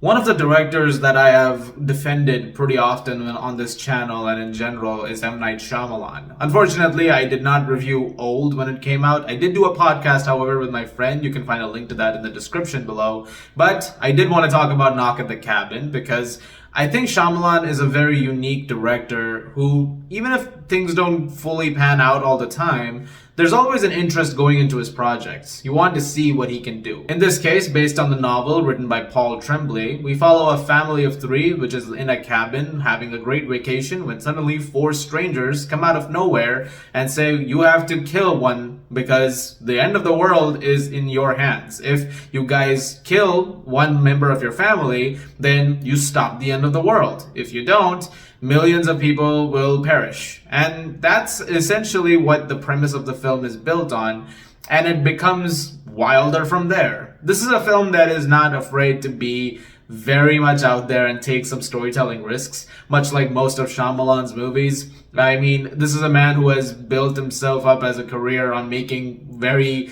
One of the directors that I have defended pretty often on this channel and in general is M. Night Shyamalan. Unfortunately, I did not review Old when it came out. I did do a podcast, however, with my friend. You can find a link to that in the description below. But I did want to talk about Knock at the Cabin because I think Shyamalan is a very unique director who, even if things don't fully pan out all the time, there's always an interest going into his projects. You want to see what he can do. In this case, based on the novel written by Paul Tremblay, we follow a family of three which is in a cabin having a great vacation when suddenly four strangers come out of nowhere and say, you have to kill one because the end of the world is in your hands. If you guys kill one member of your family, then you stop the end of the world. If you don't, millions of people will perish. And that's essentially what the premise of the film is built on, and it becomes wilder from there. This is a film that is not afraid to be very much out there and take some storytelling risks, much like most of Shyamalan's movies. I mean, this is a man who has built himself up as a career on making very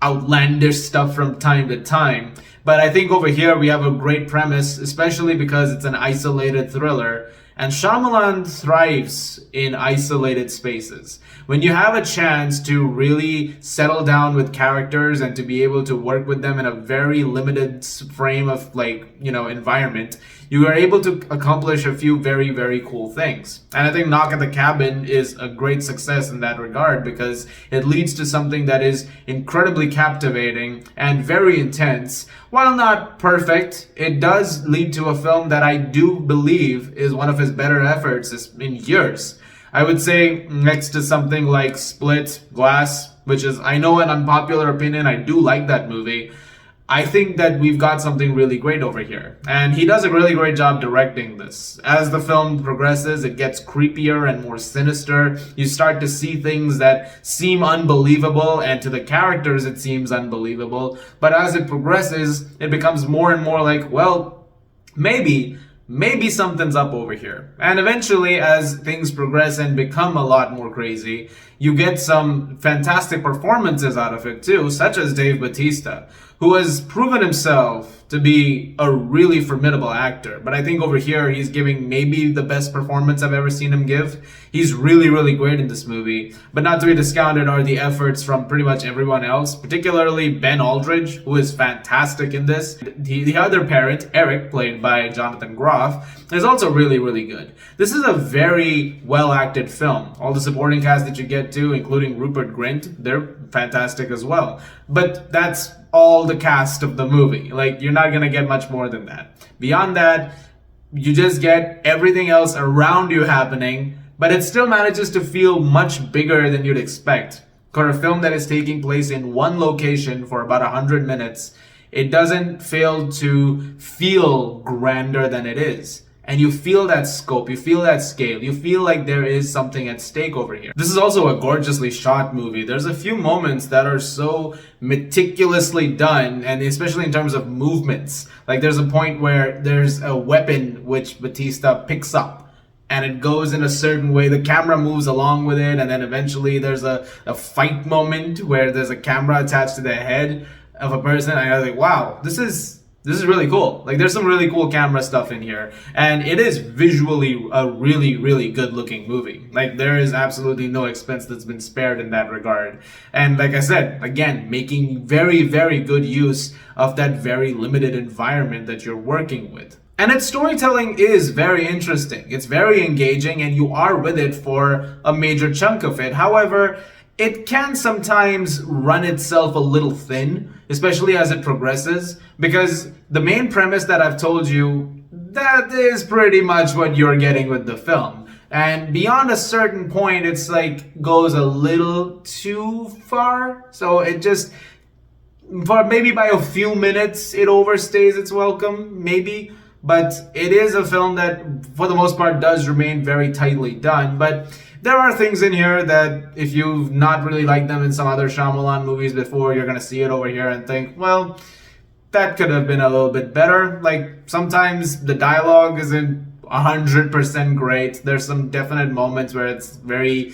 outlandish stuff from time to time. But I think over here we have a great premise, especially because it's an isolated thriller. And Shyamalan thrives in isolated spaces. When you have a chance to really settle down with characters and to be able to work with them in a very limited frame of environment, you are able to accomplish a few very, very cool things. And I think Knock at the Cabin is a great success in that regard because it leads to something that is incredibly captivating and very intense. While not perfect, it does lead to a film that I do believe is one of his better efforts in years. I would say next to something like Split, Glass, which is, I know, an unpopular opinion. I do like that movie. I think that we've got something really great over here. And he does a really great job directing this. As the film progresses, it gets creepier and more sinister. You start to see things that seem unbelievable, and to the characters it seems unbelievable. But as it progresses, it becomes more and more like, well, maybe something's up over here. And eventually, as things progress and become a lot more crazy, you get some fantastic performances out of it too, such as Dave Bautista, who has proven himself to be a really formidable actor. But I think over here, he's giving maybe the best performance I've ever seen him give. He's really, really great in this movie. But not to be discounted are the efforts from pretty much everyone else, particularly Ben Aldridge, who is fantastic in this. The other parent, Eric, played by Jonathan Groff, is also really, really good. This is a very well-acted film. All the supporting cast that you get to, including Rupert Grint, they're fantastic as well. But that's all the cast of the movie. Like, you're not gonna get much more than that. Beyond that, you just get everything else around you happening, but it still manages to feel much bigger than you'd expect. For a film that is taking place in one location for about 100 minutes, it doesn't fail to feel grander than it is. And you feel that scope, you feel that scale, you feel like there is something at stake over here. This is also a gorgeously shot movie. There's a few moments that are so meticulously done, and especially in terms of movements. Like, there's a point where there's a weapon which Bautista picks up, and it goes in a certain way. The camera moves along with it, and then eventually there's a fight moment where there's a camera attached to the head of a person, and I was like, wow, this is really cool. Like, there's some really cool camera stuff in here. And it is visually a really, really good looking movie. Like, there is absolutely no expense that's been spared in that regard. And like I said, again, making very, very good use of that very limited environment that you're working with. And its storytelling is very interesting. It's very engaging, and you are with it for a major chunk of it. However, it can sometimes run itself a little thin, especially as it progresses, because the main premise that I've told you, that is pretty much what you're getting with the film. And beyond a certain point, it's like goes a little too far. So it just, for maybe by a few minutes, it overstays its welcome, maybe. But it is a film that, for the most part, does remain very tightly done. But there are things in here that, if you've not really liked them in some other Shyamalan movies before, you're going to see it over here and think, well, that could have been a little bit better. Like, sometimes the dialogue isn't 100% great. There's some definite moments where it's very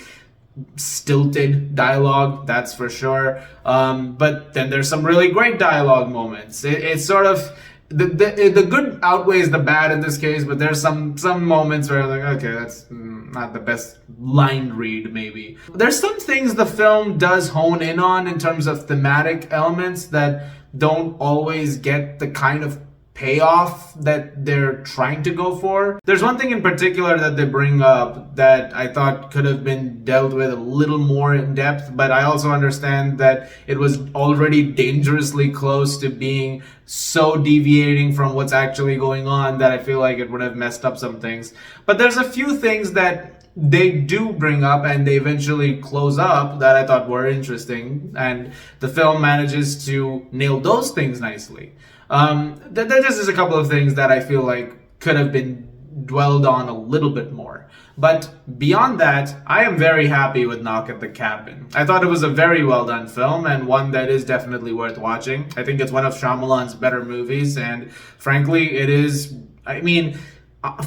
stilted dialogue, that's for sure. But then there's some really great dialogue moments. It's sort of the good outweighs the bad in this case, but there's some moments where I'm like, okay, that's not the best line read, maybe. There's some things the film does hone in on in terms of thematic elements that don't always get the kind of payoff that they're trying to go for. There's one thing in particular that they bring up that I thought could have been dealt with a little more in depth, but I also understand that it was already dangerously close to being so deviating from what's actually going on that I feel like it would have messed up some things. But there's a few things that they do bring up and they eventually close up that I thought were interesting, and the film manages to nail those things nicely. There just is a couple of things that I feel like could have been dwelled on a little bit more. But beyond that, I am very happy with Knock at the Cabin. I thought it was a very well done film and one that is definitely worth watching. I think it's one of Shyamalan's better movies, and frankly, it is. I mean,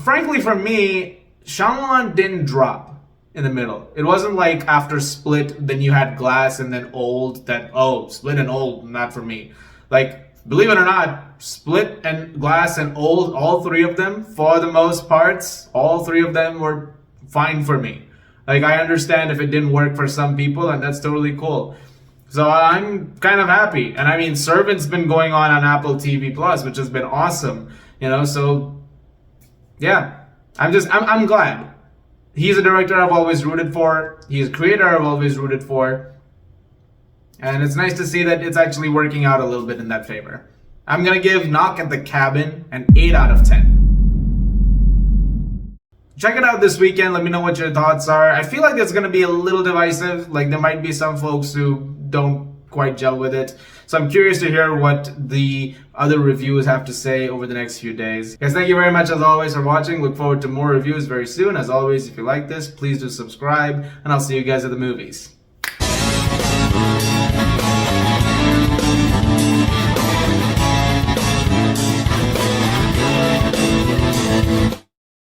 frankly, for me, Shyamalan didn't drop in the middle. It wasn't like after Split, then you had Glass, and then Old, that, oh, Split and Old, not for me. Like, believe it or not, Split and Glass and Old, all three of them, for the most parts, all three of them were fine for me. Like, I understand if it didn't work for some people, and that's totally cool. So I'm kind of happy. And I mean, Servant's been going on Apple TV Plus, which has been awesome. You know, so yeah, I'm glad. He's a director I've always rooted for. He's a creator I've always rooted for. And it's nice to see that it's actually working out a little bit in that favor. I'm going to give Knock at the Cabin an 8 out of 10. Check it out this weekend. Let me know what your thoughts are. I feel like it's going to be a little divisive. Like, there might be some folks who don't quite gel with it. So I'm curious to hear what the other reviewers have to say over the next few days. Guys, thank you very much as always for watching. Look forward to more reviews very soon. As always, if you like this, please do subscribe. And I'll see you guys at the movies.